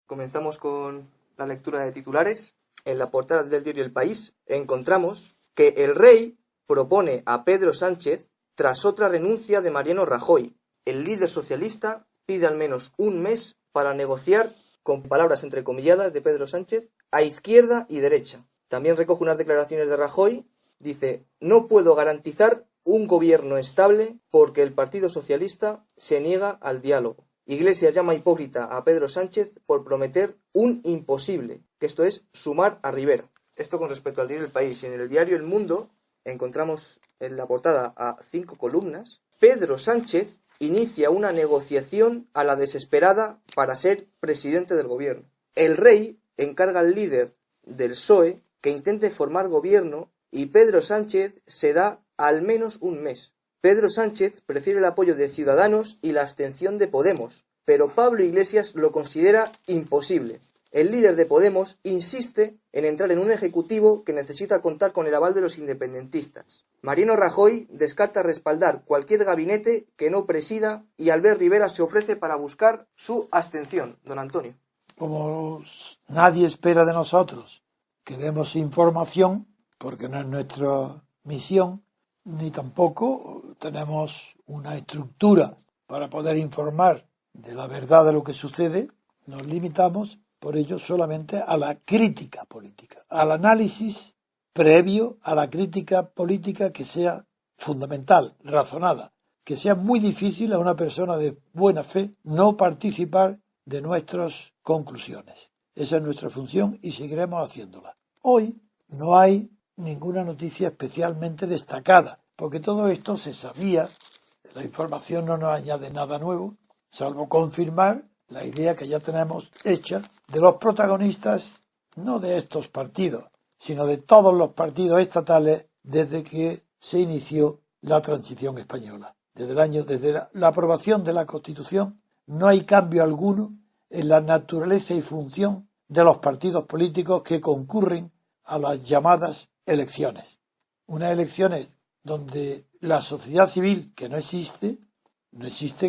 Comenzamos con la lectura de titulares. En la portada del diario El País encontramos que el rey propone a Pedro Sánchez tras otra renuncia de Mariano Rajoy. El líder socialista pide al menos un mes para negociar, con palabras entrecomilladas de Pedro Sánchez, a izquierda y derecha. También recoge unas declaraciones de Rajoy. Dice: no puedo garantizar un gobierno estable porque el Partido Socialista se niega al diálogo. Iglesias llama hipócrita a Pedro Sánchez por prometer un imposible, que esto es sumar a Rivera. Esto con respecto al diario El País. Y en el diario El Mundo encontramos en la portada a 5 columnas. Pedro Sánchez inicia una negociación a la desesperada para ser presidente del gobierno. El rey encarga al líder del PSOE que intente formar gobierno y Pedro Sánchez se da al menos un mes. Pedro Sánchez prefiere el apoyo de Ciudadanos y la abstención de Podemos, pero Pablo Iglesias lo considera imposible. El líder de Podemos insiste en entrar en un ejecutivo que necesita contar con el aval de los independentistas. Mariano Rajoy descarta respaldar cualquier gabinete que no presida y Albert Rivera se ofrece para buscar su abstención. Don Antonio. Como nadie espera de nosotros que demos información, porque no es nuestra misión, ni tampoco tenemos una estructura para poder informar de la verdad de lo que sucede, nos limitamos por ello solamente a la crítica política, al análisis previo a la crítica política que sea fundamental, razonada, que sea muy difícil a una persona de buena fe no participar de nuestras conclusiones. Esa es nuestra función y seguiremos haciéndola. Hoy no hay ninguna noticia especialmente destacada, porque todo esto se sabía, la información no nos añade nada nuevo, salvo confirmar la idea que ya tenemos hecha de los protagonistas, no de estos partidos, sino de todos los partidos estatales desde que se inició la transición española. Desde la aprobación de la Constitución no hay cambio alguno en la naturaleza y función de los partidos políticos que concurren a las llamadas elecciones. Unas elecciones donde la sociedad civil, que no existe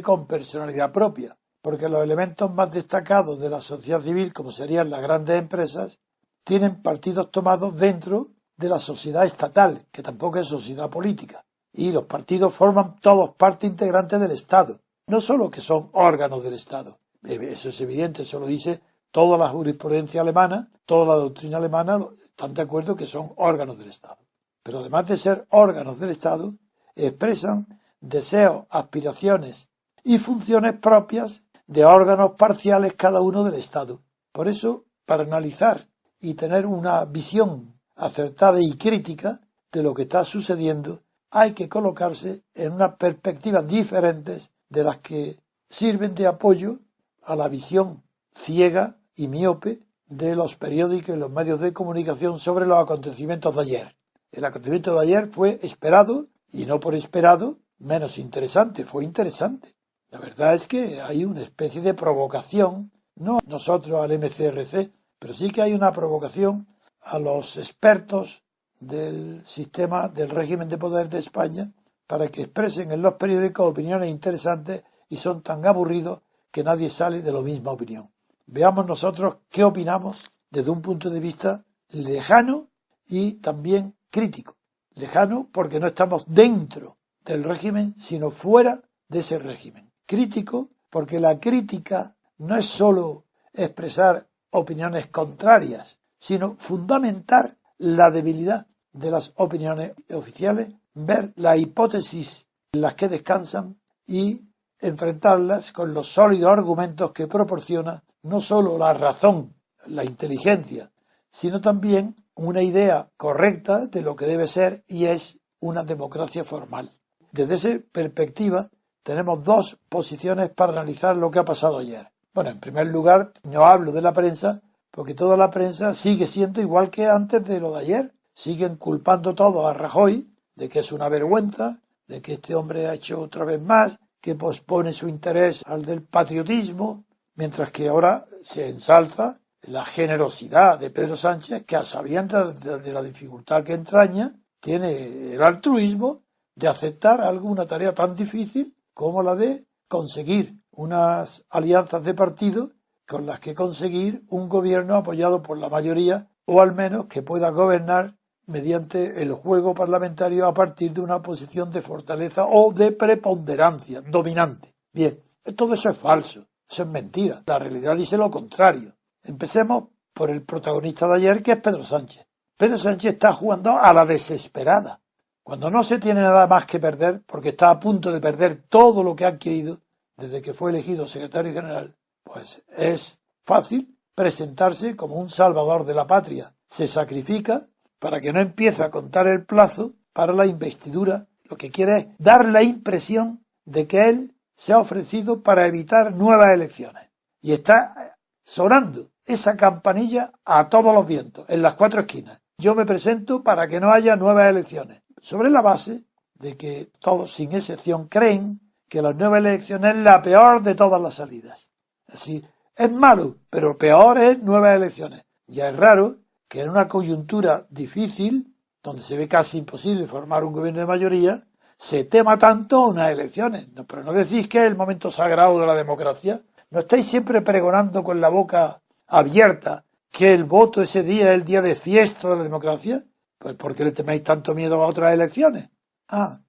con personalidad propia, porque los elementos más destacados de la sociedad civil, como serían las grandes empresas, tienen partidos tomados dentro de la sociedad estatal, que tampoco es sociedad política. Y los partidos forman todos parte integrante del Estado, no solo que son órganos del Estado. Eso es evidente, eso lo dice toda la jurisprudencia alemana, toda la doctrina alemana, están de acuerdo que son órganos del Estado. Pero además de ser órganos del Estado, expresan deseos, aspiraciones y funciones propias de órganos parciales cada uno del Estado. Por eso, para analizar y tener una visión acertada y crítica de lo que está sucediendo, hay que colocarse en unas perspectivas diferentes de las que sirven de apoyo a la visión ciega y miope de los periódicos y los medios de comunicación sobre los acontecimientos de ayer. El acontecimiento de ayer fue esperado, y no por esperado menos interesante, fue interesante. La verdad es que hay una especie de provocación, no nosotros al MCRC, pero sí que hay una provocación a los expertos del sistema del régimen de poder de España para que expresen en los periódicos opiniones interesantes y son tan aburridos que nadie sale de la misma opinión. Veamos nosotros qué opinamos desde un punto de vista lejano y también crítico. Lejano porque no estamos dentro del régimen, sino fuera de ese régimen. Crítico porque la crítica no es sólo expresar opiniones contrarias, sino fundamentar la debilidad de las opiniones oficiales, ver la hipótesis en las que descansan y enfrentarlas con los sólidos argumentos que proporciona no sólo la razón, la inteligencia, sino también una idea correcta de lo que debe ser y es una democracia formal. Desde esa perspectiva tenemos dos posiciones para analizar lo que ha pasado ayer. Bueno, en primer lugar, no hablo de la prensa, porque toda la prensa sigue siendo igual que antes de lo de ayer. Siguen culpando todo a Rajoy de que es una vergüenza, de que este hombre ha hecho otra vez más, que pospone su interés al del patriotismo, mientras que ahora se ensalza la generosidad de Pedro Sánchez, que a sabiendas de la dificultad que entraña, tiene el altruismo de aceptar alguna tarea tan difícil como la de conseguir unas alianzas de partido con las que conseguir un gobierno apoyado por la mayoría, o al menos que pueda gobernar mediante el juego parlamentario a partir de una posición de fortaleza o de preponderancia dominante. Bien, todo eso es falso, eso es mentira. La realidad dice lo contrario. Empecemos por el protagonista de ayer, que es Pedro Sánchez. Pedro Sánchez está jugando a la desesperada. Cuando no se tiene nada más que perder, porque está a punto de perder todo lo que ha adquirido desde que fue elegido secretario general, pues es fácil presentarse como un salvador de la patria. Se sacrifica para que no empiece a contar el plazo para la investidura. Lo que quiere es dar la impresión de que él se ha ofrecido para evitar nuevas elecciones. Y está sonando esa campanilla a todos los vientos, en las cuatro esquinas. Yo me presento para que no haya nuevas elecciones, sobre la base de que todos, sin excepción, creen que las nuevas elecciones es la peor de todas las salidas. Así, es malo, pero peor es nuevas elecciones. Ya es raro que en una coyuntura difícil, donde se ve casi imposible formar un gobierno de mayoría, se tema tanto unas elecciones. No, pero no decís que es el momento sagrado de la democracia. ¿No estáis siempre pregonando con la boca abierta que el voto ese día es el día de fiesta de la democracia? Pues ¿por qué le teméis tanto miedo a otras elecciones?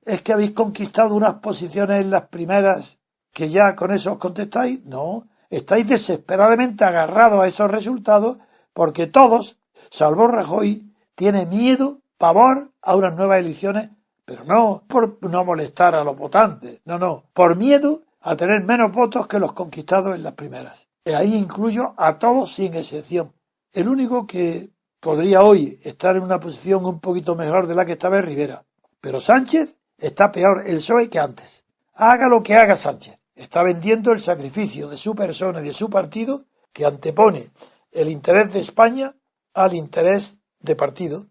¿Es que habéis conquistado unas posiciones en las primeras que ya con eso os contestáis? No, estáis desesperadamente agarrados a esos resultados porque todos, salvo Rajoy, tiene miedo, pavor a unas nuevas elecciones, pero no por no molestar a los votantes, no, por miedo a tener menos votos que los conquistados en las primeras. Y ahí incluyo a todos sin excepción. El único que podría hoy estar en una posición un poquito mejor de la que estaba es Rivera. Pero Sánchez está peor el PSOE que antes. Haga lo que haga Sánchez. Está vendiendo el sacrificio de su persona y de su partido, que antepone el interés de España al interés de partido.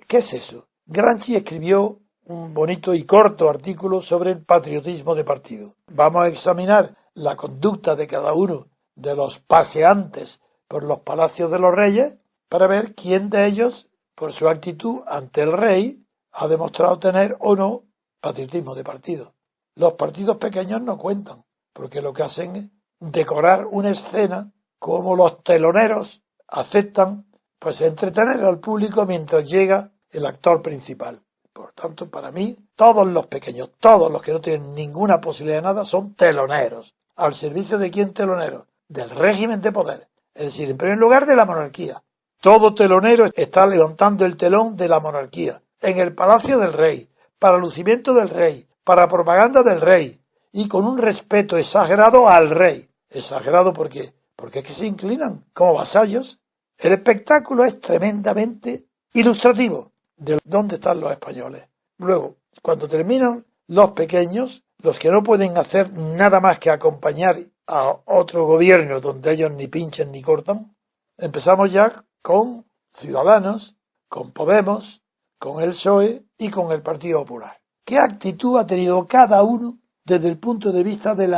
¿Qué es eso? Gramsci escribió un bonito y corto artículo sobre el patriotismo de partido. Vamos a examinar la conducta de cada uno de los paseantes por los palacios de los reyes para ver quién de ellos, por su actitud ante el rey, ha demostrado tener o no patriotismo de partido. Los partidos pequeños no cuentan, porque lo que hacen es decorar una escena como los teloneros aceptan, pues entretener al público mientras llega el actor principal. Por tanto, para mí, todos los pequeños, todos los que no tienen ninguna posibilidad de nada, son teloneros. ¿Al servicio de quién teloneros? Del régimen de poder. Es decir, en primer lugar, de la monarquía. Todo telonero está levantando el telón de la monarquía. En el palacio del rey, para lucimiento del rey, para propaganda del rey, y con un respeto exagerado al rey. ¿Exagerado por qué? Porque es que se inclinan como vasallos. El espectáculo es tremendamente ilustrativo de dónde están los españoles. Luego, cuando terminan los pequeños, los que no pueden hacer nada más que acompañar a otro gobierno donde ellos ni pinchan ni cortan, empezamos ya con Ciudadanos, con Podemos, con el PSOE y con el Partido Popular. ¿Qué actitud ha tenido cada uno desde el punto de vista del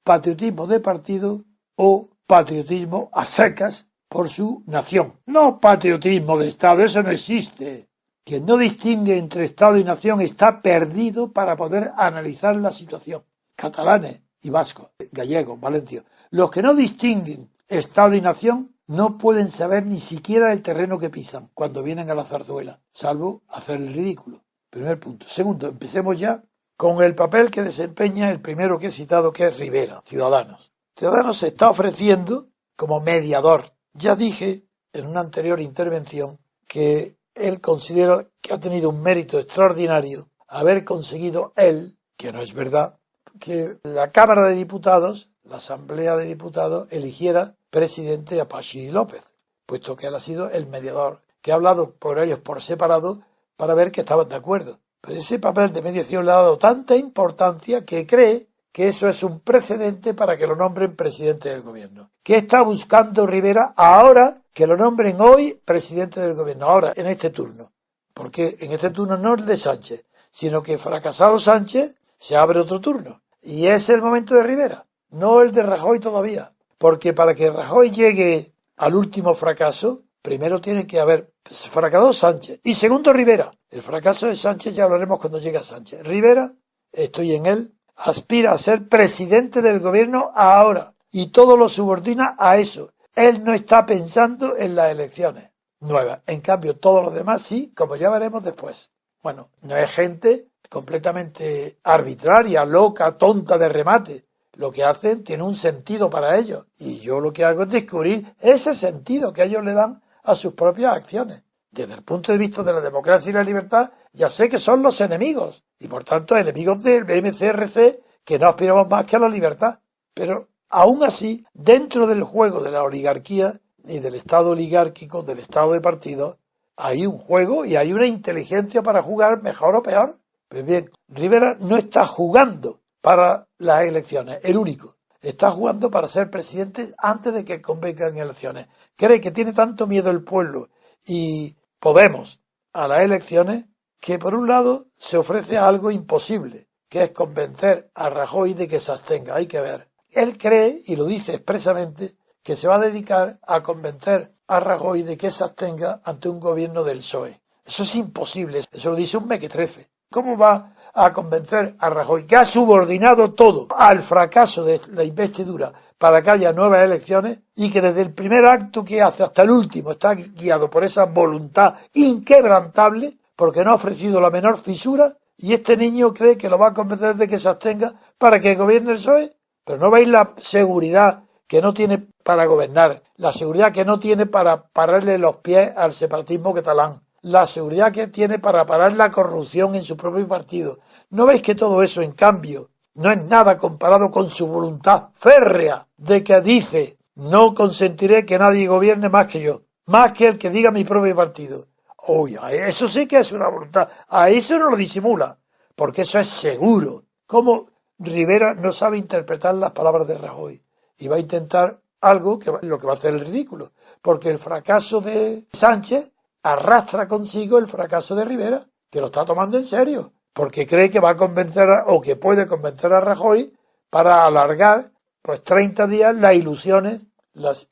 patriotismo de partido o patriotismo a secas por su nación? No patriotismo de Estado, eso no existe. Quien no distingue entre Estado y nación está perdido para poder analizar la situación. Catalanes y vascos, gallegos, valencios. Los que no distinguen Estado y nación no pueden saber ni siquiera el terreno que pisan cuando vienen a la zarzuela, salvo hacer el ridículo. Primer punto. Segundo, empecemos ya con el papel que desempeña el primero que he citado, que es Rivera, Ciudadanos. Ciudadanos se está ofreciendo como mediador. Ya dije en una anterior intervención que él considera que ha tenido un mérito extraordinario haber conseguido él, que no es verdad, que la Cámara de Diputados, la Asamblea de Diputados, eligiera presidente a Patxi López, puesto que él ha sido el mediador, que ha hablado por ellos por separado para ver que estaban de acuerdo. Pero ese papel de mediación le ha dado tanta importancia que cree que eso es un precedente para que lo nombren presidente del gobierno. ¿Qué está buscando Rivera ahora que lo nombren hoy presidente del gobierno? Ahora, en este turno. Porque en este turno no es de Sánchez, sino que fracasado Sánchez se abre otro turno. Y es el momento de Rivera, no el de Rajoy todavía. Porque para que Rajoy llegue al último fracaso, primero tiene que haber fracasado Sánchez. Y segundo, Rivera. El fracaso de Sánchez ya hablaremos cuando llegue a Sánchez. Rivera, estoy en él, aspira a ser presidente del gobierno ahora. y todo lo subordina a eso. Él no está pensando en las elecciones nuevas. En cambio, todos los demás sí, como ya veremos después. Bueno, no es gente completamente arbitraria, loca, tonta de remate. Lo que hacen tiene un sentido para ellos. Y yo lo que hago es descubrir ese sentido que ellos le dan a sus propias acciones. Desde el punto de vista de la democracia y la libertad, ya sé que son los enemigos. Y por tanto, enemigos del MCRC, que no aspiramos más que a la libertad. Pero aún así, dentro del juego de la oligarquía y del Estado oligárquico, del Estado de partidos, hay un juego y hay una inteligencia para jugar mejor o peor. Pues bien, Rivera no está jugando para las elecciones, el único. Está jugando para ser presidente antes de que convengan elecciones. Cree que tiene tanto miedo el pueblo y Podemos a las elecciones que por un lado se ofrece algo imposible, que es convencer a Rajoy de que se abstenga. Hay que ver. Él cree, y lo dice expresamente, que se va a dedicar a convencer a Rajoy de que se abstenga ante un gobierno del PSOE. Eso es imposible, eso lo dice un mequetrefe. ¿Cómo va a convencer a Rajoy, que ha subordinado todo al fracaso de la investidura para que haya nuevas elecciones y que desde el primer acto que hace hasta el último está guiado por esa voluntad inquebrantable porque no ha ofrecido la menor fisura y este niño cree que lo va a convencer de que se abstenga para que gobierne el PSOE? Pero no veis la seguridad que no tiene para gobernar, la seguridad que no tiene para pararle los pies al separatismo catalán, la seguridad que tiene para parar la corrupción en su propio partido. ¿No veis que todo eso, en cambio, no es nada comparado con su voluntad férrea de que dice no consentiré que nadie gobierne más que yo, más que el que diga mi propio partido? Uy, eso sí que es una voluntad. A eso no lo disimula, porque eso es seguro. ¿Cómo Rivera no sabe interpretar las palabras de Rajoy? Y va a intentar algo que lo que va a hacer el ridículo, porque el fracaso de Sánchez arrastra consigo el fracaso de Rivera, que lo está tomando en serio, porque cree que va a convencer o que puede convencer a Rajoy para alargar pues 30 días las ilusiones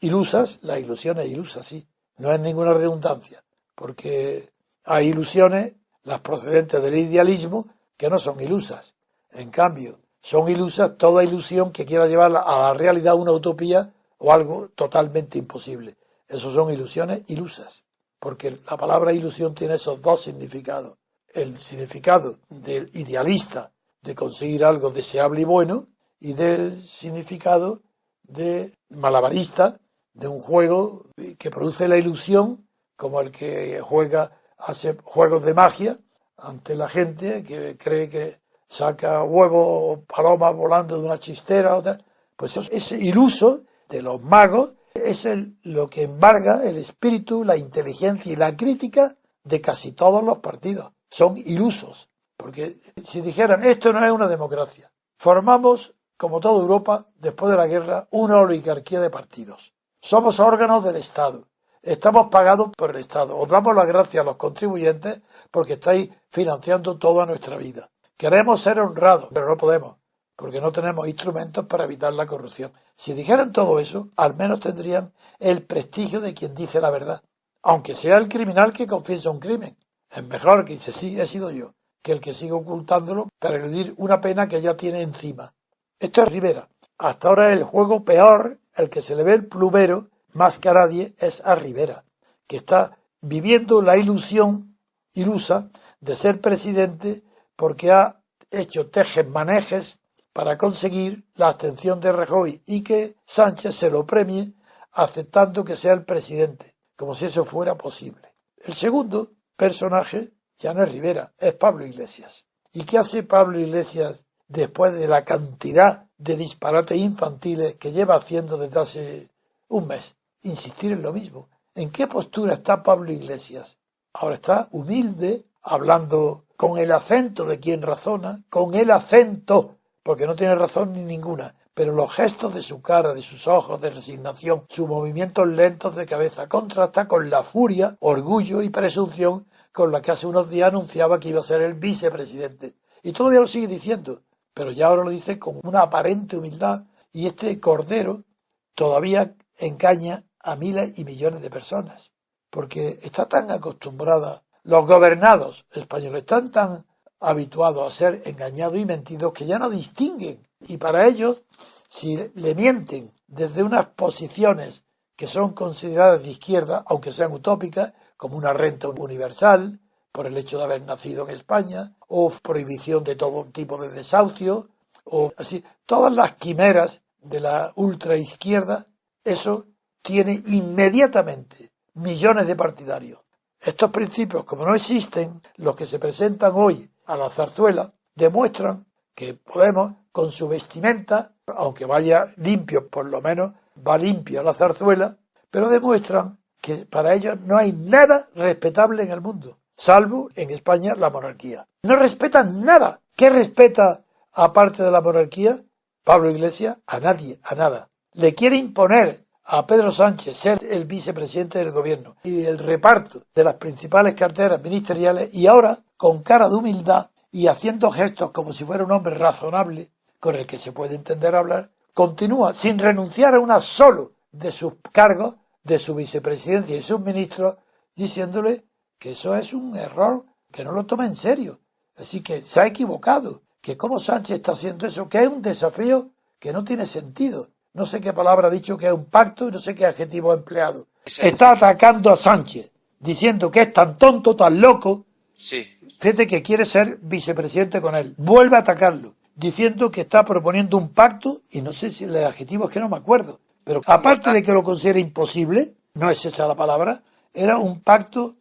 ilusas, sí, no es ninguna redundancia, porque hay ilusiones, las procedentes del idealismo, que no son ilusas. En cambio, son ilusas toda ilusión que quiera llevar a la realidad una utopía o algo totalmente imposible. Eso son ilusiones ilusas, porque la palabra ilusión tiene esos dos significados. El significado del idealista de conseguir algo deseable y bueno, y del significado de malabarista de un juego que produce la ilusión, como el que hace juegos de magia ante la gente que cree que saca huevos o palomas volando de una chistera, otra. Pues ese iluso de los magos es lo que embarga el espíritu, la inteligencia y la crítica de casi todos los partidos. Son ilusos, porque si dijeran esto no es una democracia, formamos, como toda Europa, después de la guerra, una oligarquía de partidos. Somos órganos del Estado. Estamos pagados por el Estado. Os damos las gracias a los contribuyentes porque estáis financiando toda nuestra vida. Queremos ser honrados, pero no podemos, porque no tenemos instrumentos para evitar la corrupción. Si dijeran todo eso, al menos tendrían el prestigio de quien dice la verdad, aunque sea el criminal que confiesa un crimen. Es mejor que dice sí, he sido yo, que el que sigue ocultándolo para eludir una pena que ya tiene encima. Esto es Rivera. Hasta ahora el juego peor, el que se le ve el plumero más que a nadie, es a Rivera, que está viviendo la ilusión ilusa de ser presidente porque ha hecho tejes-manejes para conseguir la abstención de Rajoy y que Sánchez se lo premie aceptando que sea el presidente, como si eso fuera posible. El segundo personaje ya no es Rivera, es Pablo Iglesias. ¿Y qué hace Pablo Iglesias después de la cantidad de disparates infantiles que lleva haciendo desde hace un mes? Insistir en lo mismo. ¿En qué postura está Pablo Iglesias? Ahora está humilde, hablando con el acento de quien razona, con el acento, porque no tiene razón ni ninguna, pero los gestos de su cara, de sus ojos, de resignación, sus movimientos lentos de cabeza, contrasta con la furia, orgullo y presunción con la que hace unos días anunciaba que iba a ser el vicepresidente. Y todavía lo sigue diciendo, pero ya ahora lo dice con una aparente humildad, y este cordero todavía engaña a miles y millones de personas, porque está tan acostumbrada, los gobernados españoles están tan habituados a ser engañados y mentidos que ya no distinguen, y para ellos si le mienten desde unas posiciones que son consideradas de izquierda, aunque sean utópicas, como una renta universal, por el hecho de haber nacido en España, o prohibición de todo tipo de desahucio, o así, todas las quimeras de la ultraizquierda, eso tiene inmediatamente millones de partidarios. Estos principios, como no existen, los que se presentan hoy a la zarzuela, demuestran que Podemos, con su vestimenta, aunque vaya limpio, por lo menos va limpio a la zarzuela, pero demuestran que para ellos no hay nada respetable en el mundo, salvo en España la monarquía. No respetan nada. ¿Qué respeta aparte de la monarquía? Pablo Iglesias, a nadie, a nada. Le quiere imponer a Pedro Sánchez ser el vicepresidente del gobierno y el reparto de las principales carteras ministeriales, y ahora, con cara de humildad y haciendo gestos como si fuera un hombre razonable, con el que se puede entender hablar, continúa sin renunciar a una solo de sus cargos, de su vicepresidencia y sus ministros, diciéndole que eso es un error, que no lo tome en serio. Así que se ha equivocado, que como Sánchez está haciendo eso, que es un desafío que no tiene sentido. No sé qué palabra ha dicho, que es un pacto, y no sé qué adjetivo ha empleado. Está atacando a Sánchez, diciendo que es tan tonto, tan loco. Sí. Fíjate que quiere ser vicepresidente con él. Vuelve a atacarlo, diciendo que está proponiendo un pacto, y no sé si el adjetivo es que no me acuerdo. Pero aparte de que lo considera imposible, no es esa la palabra, era un pacto,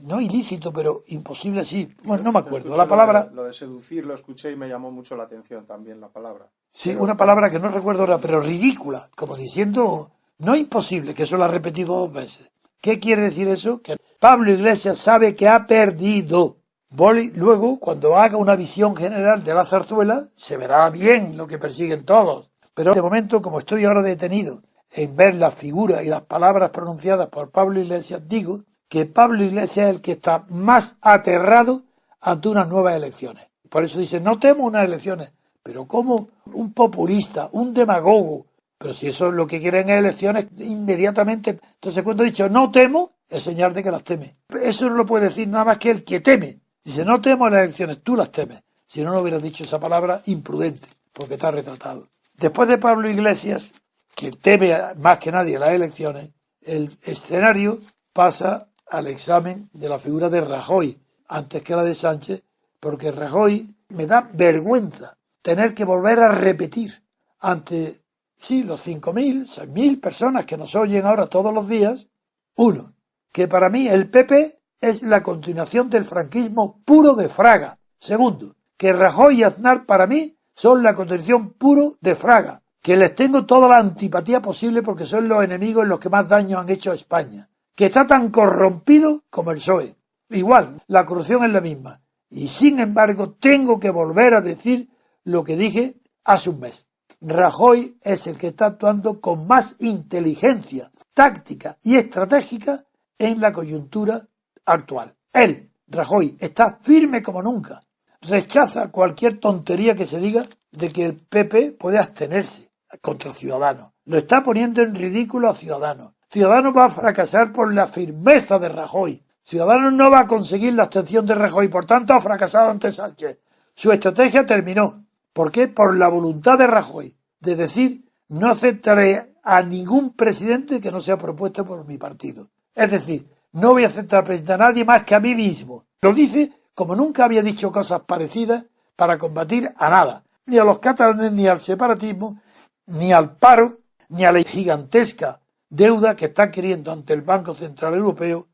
no ilícito, pero imposible sí. Bueno, no me acuerdo. La palabra... Lo de seducir lo escuché y me llamó mucho la atención también la palabra. Sí, una palabra que no recuerdo ahora, pero ridícula, como diciendo, no imposible, que eso lo ha repetido 2 veces. ¿Qué quiere decir eso? Que Pablo Iglesias sabe que ha perdido. Luego, cuando haga una visión general de la zarzuela, se verá bien lo que persiguen todos. Pero de momento, como estoy ahora detenido en ver las figuras y las palabras pronunciadas por Pablo Iglesias, digo que Pablo Iglesias es el que está más aterrado ante unas nuevas elecciones. Por eso dice, no temo unas elecciones. Pero ¿cómo un populista, un demagogo? Pero si eso es lo que quieren es elecciones inmediatamente. Entonces cuando ha dicho no temo, es señal de que las teme. Eso no lo puede decir nada más que el que teme. Dice no temo las elecciones, tú las temes. Si no, no hubieras dicho esa palabra imprudente, porque está retratado. Después de Pablo Iglesias, que teme más que nadie las elecciones, el escenario pasa al examen de la figura de Rajoy, antes que la de Sánchez, porque Rajoy me da vergüenza tener que volver a repetir ante, sí, los 5.000, 6.000 personas que nos oyen ahora todos los días, uno, que para mí el PP es la continuación del franquismo puro de Fraga. Segundo, que Rajoy y Aznar para mí son la continuación puro de Fraga, que les tengo toda la antipatía posible porque son los enemigos los que más daño han hecho a España, que está tan corrompido como el PSOE. Igual, la corrupción es la misma. Y sin embargo, tengo que volver a decir lo que dije hace un mes. Rajoy es el que está actuando con más inteligencia táctica y estratégica en la coyuntura actual. Él, Rajoy, está firme como nunca. Rechaza cualquier tontería que se diga de que el PP puede abstenerse contra Ciudadanos. Lo está poniendo en ridículo a Ciudadanos. Ciudadanos va a fracasar por la firmeza de Rajoy. Ciudadanos no va a conseguir la abstención de Rajoy, por tanto ha fracasado ante Sánchez. Su estrategia terminó. ¿Por qué? Por la voluntad de Rajoy, de decir, no aceptaré a ningún presidente que no sea propuesto por mi partido. Es decir, no voy a aceptar presidente a nadie más que a mí mismo. Lo dice como nunca había dicho cosas parecidas para combatir a nada, ni a los catalanes, ni al separatismo, ni al paro, ni a la gigantesca deuda que está queriendo ante el Banco Central Europeo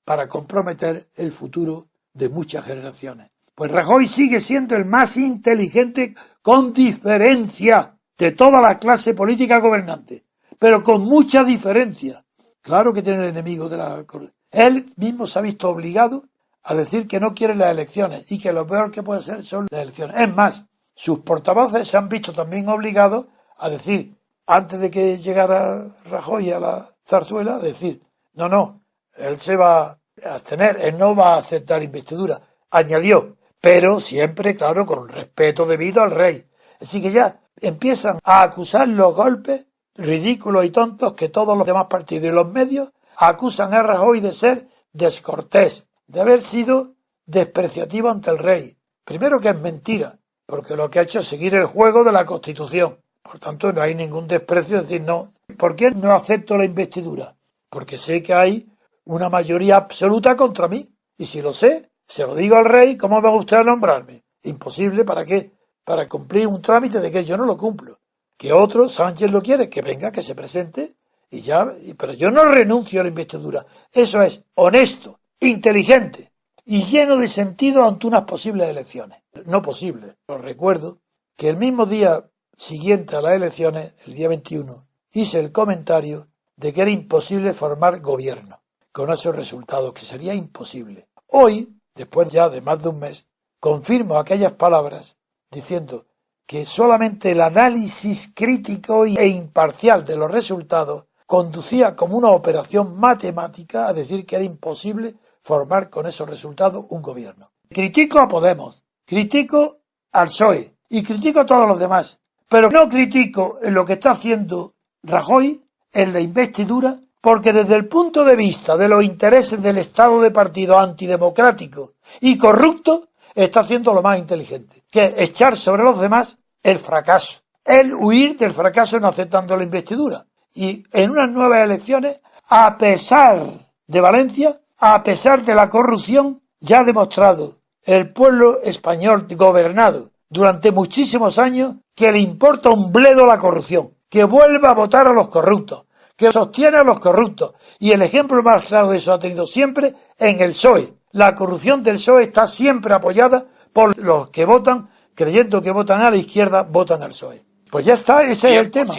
para comprometer el futuro de muchas generaciones. Pues Rajoy sigue siendo el más inteligente con diferencia de toda la clase política gobernante, pero con mucha diferencia. Claro que tiene el enemigo de la corrupción. Él mismo se ha visto obligado a decir que no quiere las elecciones y que lo peor que puede ser son las elecciones. Es más, sus portavoces se han visto también obligados a decir, antes de que llegara Rajoy a la zarzuela, a decir, no, él se va a abstener, él no va a aceptar investidura. Añadió, pero siempre, claro, con respeto debido al rey. Así que ya empiezan a acusar los golpes ridículos y tontos que todos los demás partidos y los medios acusan a Rajoy de ser descortés, de haber sido despreciativo ante el rey. Primero que es mentira, porque lo que ha hecho es seguir el juego de la Constitución. Por tanto, no hay ningún desprecio de decir no. ¿Por qué no acepto la investidura? Porque sé que hay una mayoría absoluta contra mí. Y si lo sé, se lo digo al rey, ¿cómo va usted a nombrarme? Imposible, ¿para qué? Para cumplir un trámite de que yo no lo cumplo. Que otro, Sánchez lo quiere, que venga, que se presente, y ya, pero yo no renuncio a la investidura. Eso es honesto, inteligente y lleno de sentido ante unas posibles elecciones. No posibles. Os recuerdo que el mismo día siguiente a las elecciones, el día 21, hice el comentario de que era imposible formar gobierno con esos resultados, que sería imposible. Hoy, después ya de más de un mes, confirmo aquellas palabras diciendo que solamente el análisis crítico e imparcial de los resultados conducía como una operación matemática a decir que era imposible formar con esos resultados un gobierno. Critico a Podemos, critico al PSOE y critico a todos los demás, pero no critico en lo que está haciendo Rajoy en la investidura, porque desde el punto de vista de los intereses del Estado de partido antidemocrático y corrupto, está haciendo lo más inteligente, que es echar sobre los demás el fracaso, el huir del fracaso no aceptando la investidura. Y en unas nuevas elecciones, a pesar de Valencia, a pesar de la corrupción, ya ha demostrado el pueblo español gobernado durante muchísimos años que le importa un bledo la corrupción, que vuelva a votar a los corruptos, que sostiene a los corruptos. Y el ejemplo más claro de eso ha tenido siempre en el PSOE. La corrupción del PSOE está siempre apoyada por los que votan, creyendo que votan a la izquierda, votan al PSOE. Pues ya está, ese es el tema.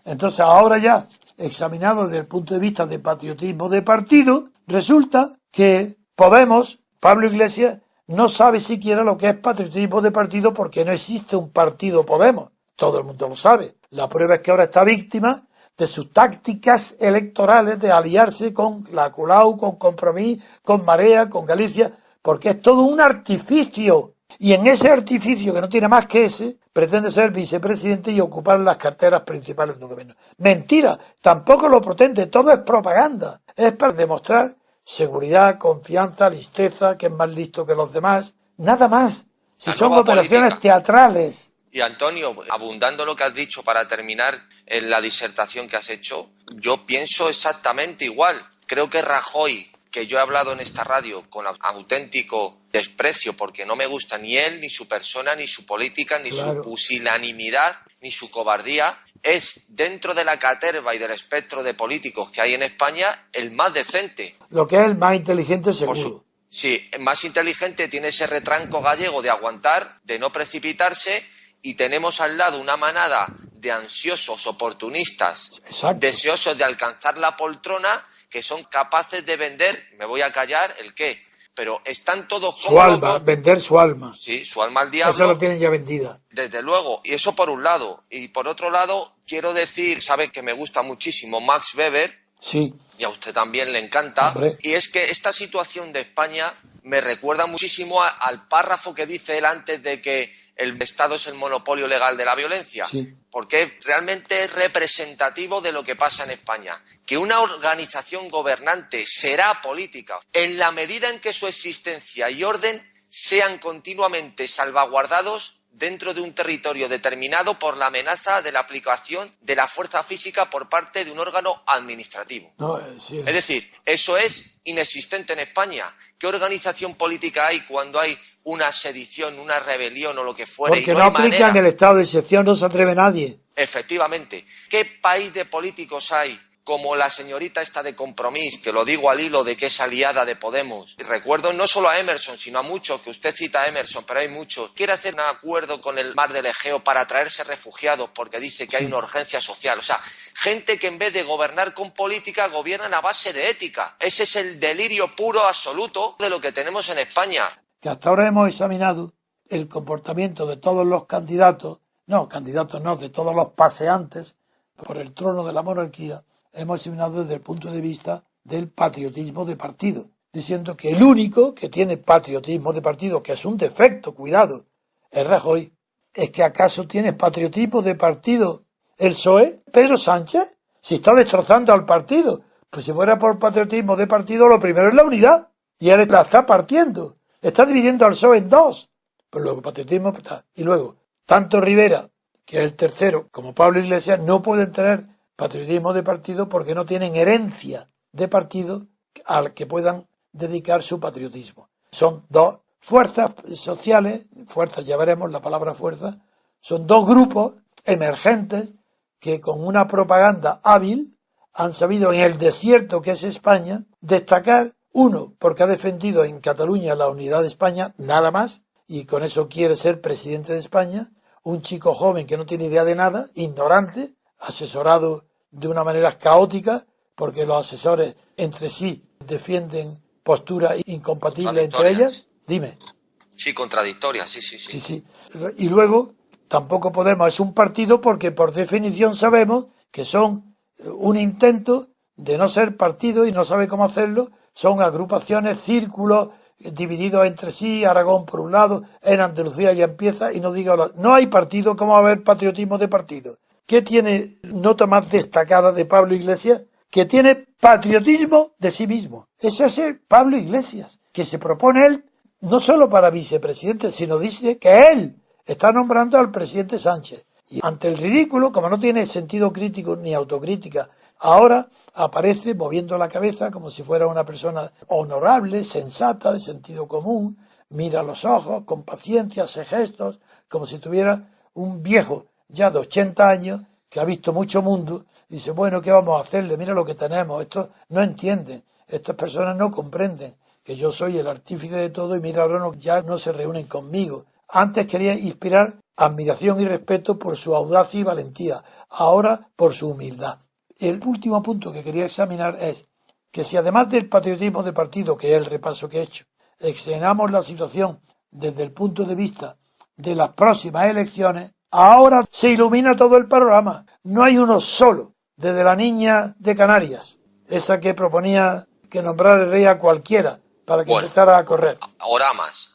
Entonces ahora ya, examinado desde el punto de vista de patriotismo de partido, resulta que Podemos, Pablo Iglesias, no sabe siquiera lo que es patriotismo de partido porque no existe un partido Podemos. Todo el mundo lo sabe. La prueba es que ahora está víctima de sus tácticas electorales de aliarse con la Colau, con Compromís, con Marea, con Galicia, porque es todo un artificio. Y en ese artificio, que no tiene más que ese, pretende ser vicepresidente y ocupar las carteras principales del gobierno. Mentira, tampoco lo pretende, todo es propaganda. Es para demostrar seguridad, confianza, listeza, que es más listo que los demás. Nada más. Si son operaciones teatrales. Y Antonio, abundando lo que has dicho para terminar en la disertación que has hecho, yo pienso exactamente igual. Creo que Rajoy, que yo he hablado en esta radio con auténtico desprecio porque no me gusta ni él, ni su persona, ni su política, ni su pusilanimidad, ni su cobardía, es dentro de la caterva y del espectro de políticos que hay en España el más decente. Lo que es el más inteligente seguro. Sí, el más inteligente, tiene ese retranco gallego de aguantar, de no precipitarse, y tenemos al lado una manada de ansiosos oportunistas, deseosos de alcanzar la poltrona, que son capaces de vender, me voy a callar, ¿el qué? Pero están todos como su alma, vender su alma. Sí, su alma al diablo. Esa la tienen ya vendida. Desde luego, y eso por un lado. Y por otro lado, quiero decir, sabe que me gusta muchísimo Max Weber. Sí. Y a usted también le encanta. Hombre. Y es que esta situación de España me recuerda muchísimo al párrafo que dice él antes de que el Estado es el monopolio legal de la violencia. Sí. Porque realmente es representativo de lo que pasa en España. Que una organización gobernante será política en la medida en que su existencia y orden sean continuamente salvaguardados dentro de un territorio determinado por la amenaza de la aplicación de la fuerza física por parte de un órgano administrativo. Es decir, eso es inexistente en España. ¿Qué organización política hay cuando hay una sedición, una rebelión o lo que fuere? Porque no aplican el estado de excepción, no se atreve nadie. Efectivamente. ¿Qué país de políticos hay como la señorita esta de Compromís, que lo digo al hilo de que es aliada de Podemos? Y recuerdo no solo a Emerson, sino a muchos, que usted cita a Emerson, pero hay muchos. Quiere hacer un acuerdo con el mar del Egeo para traerse refugiados porque dice que hay una urgencia social. O sea, gente que en vez de gobernar con política, gobiernan a base de ética. Ese es el delirio puro absoluto de lo que tenemos en España. Que hasta ahora hemos examinado el comportamiento de todos los candidatos, de todos los paseantes por el trono de la monarquía, hemos examinado desde el punto de vista del patriotismo de partido, diciendo que el único que tiene patriotismo de partido, que es un defecto, cuidado, es Rajoy. ¿Es que acaso tiene patriotismo de partido el PSOE? ¿Pedro Sánchez? Si está destrozando al partido. Pues si fuera por patriotismo de partido, lo primero es la unidad. Y él la está partiendo. Está dividiendo al PSOE en dos. Pero luego patriotismo está. Y luego, tanto Rivera que es el tercero, como Pablo Iglesias, no pueden tener patriotismo de partido porque no tienen herencia de partido al que puedan dedicar su patriotismo. Son dos fuerzas sociales, fuerzas, ya veremos la palabra fuerza, son dos grupos emergentes que con una propaganda hábil han sabido en el desierto que es España destacar, uno, porque ha defendido en Cataluña la unidad de España, nada más, y con eso quiere ser presidente de España, un chico joven que no tiene idea de nada, ignorante, asesorado de una manera caótica, porque los asesores entre sí defienden posturas incompatibles entre ellas. Dime. Sí, contradictorias, sí. Sí. Y luego, tampoco podemos, es un partido porque por definición sabemos que son un intento de no ser partido y no sabe cómo hacerlo, son agrupaciones, círculos divididos entre sí, Aragón por un lado, en Andalucía ya empieza y no diga, no hay partido, ¿cómo va a haber patriotismo de partido? ¿Qué tiene nota más destacada de Pablo Iglesias? Que tiene patriotismo de sí mismo. Es ese Pablo Iglesias, que se propone él no solo para vicepresidente, sino dice que él está nombrando al presidente Sánchez. Y ante el ridículo, como no tiene sentido crítico ni autocrítica, ahora aparece moviendo la cabeza como si fuera una persona honorable, sensata, de sentido común, mira a los ojos, con paciencia, hace gestos, como si tuviera un viejo ya de 80 años que ha visto mucho mundo, y dice, bueno, ¿qué vamos a hacerle? Mira lo que tenemos, estos no entienden, estas personas no comprenden que yo soy el artífice de todo y mira, ahora ya no se reúnen conmigo. Antes quería inspirar admiración y respeto por su audacia y valentía, ahora por su humildad. El último punto que quería examinar es que si además del patriotismo de partido, que es el repaso que he hecho, examinamos la situación desde el punto de vista de las próximas elecciones, ahora se ilumina todo el panorama. No hay uno solo, desde la niña de Canarias, esa que proponía que nombrara el rey a cualquiera para que empezara a correr. Oramas,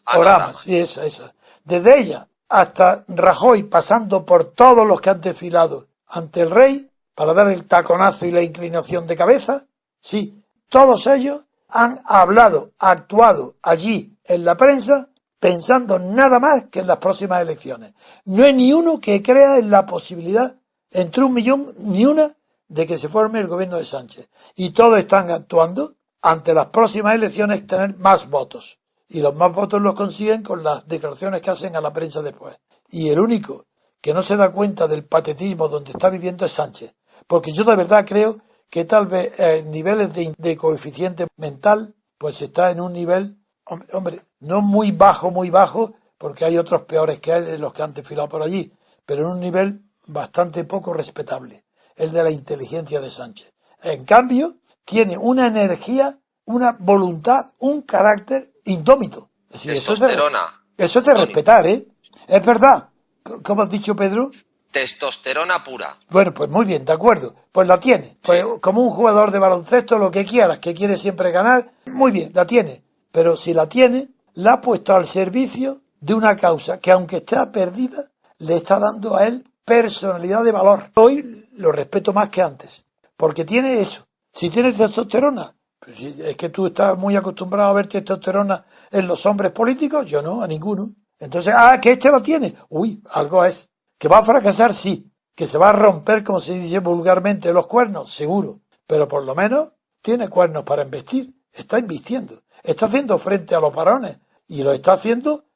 sí, esa. Desde ella hasta Rajoy, pasando por todos los que han desfilado ante el rey para dar el taconazo y la inclinación de cabeza, sí, todos ellos han hablado, actuado allí en la prensa pensando nada más que en las próximas elecciones. No hay ni uno que crea en la posibilidad, entre 1 millón, ni una, de que se forme el gobierno de Sánchez. Y todos están actuando ante las próximas elecciones tener más votos. Y los más votos los consiguen con las declaraciones que hacen a la prensa después. Y el único que no se da cuenta del patetismo donde está viviendo es Sánchez. Porque yo de verdad creo que tal vez niveles de coeficiente mental, pues está en un nivel, hombre, no muy bajo, porque hay otros peores que él, los que han desfilado por allí, pero en un nivel bastante poco respetable, el de la inteligencia de Sánchez. En cambio, tiene una energía, una voluntad, un carácter indómito. Es decir, eso es de respetar, ¿eh? Es verdad. ¿Cómo has dicho, Pedro? Testosterona pura. Bueno, pues muy bien, de acuerdo. Pues la tiene. Pues como un jugador de baloncesto, lo que quieras, que quiere siempre ganar, muy bien, la tiene. Pero si la tiene, la ha puesto al servicio de una causa que, aunque esté perdida, le está dando a él personalidad de valor. Hoy lo respeto más que antes, porque tiene eso. Si tiene testosterona, pues es que tú estás muy acostumbrado a ver testosterona en los hombres políticos, yo no, a ninguno. Entonces, que este la tiene. Uy, algo es. ¿Que va a fracasar? Sí. ¿Que se va a romper, como se dice vulgarmente, los cuernos? Seguro. Pero por lo menos tiene cuernos para investir. Está invirtiendo. Está haciendo frente a los varones. Y lo está haciendo,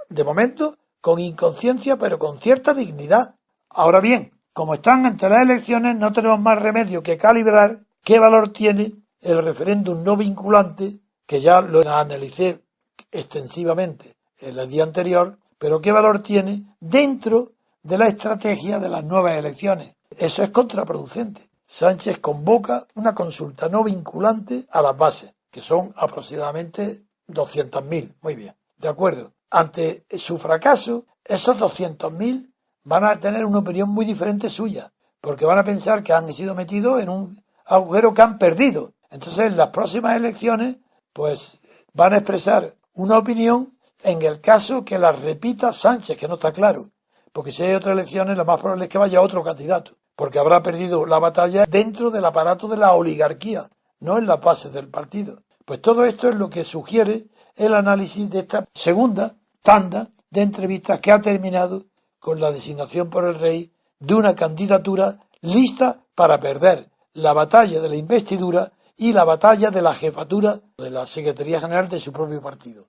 de momento, con inconsciencia, pero con cierta dignidad. Ahora bien, como están ante las elecciones, no tenemos más remedio que calibrar qué valor tiene el referéndum no vinculante, que ya lo analicé extensivamente el día anterior, pero qué valor tiene dentro de la estrategia de las nuevas elecciones. Eso es contraproducente. Sánchez convoca una consulta no vinculante a las bases, que son aproximadamente 200.000. Muy bien, de acuerdo. Ante su fracaso, esos 200.000 van a tener una opinión muy diferente suya, porque van a pensar que han sido metidos en un agujero que han perdido. Entonces, en las próximas elecciones, pues van a expresar una opinión en el caso que la repita Sánchez, que no está claro. Porque si hay otras elecciones, lo más probable es que vaya otro candidato, porque habrá perdido la batalla dentro del aparato de la oligarquía, no en las bases del partido. Pues todo esto es lo que sugiere el análisis de esta segunda tanda de entrevistas que ha terminado con la designación por el rey de una candidatura lista para perder la batalla de la investidura y la batalla de la jefatura de la Secretaría General de su propio partido.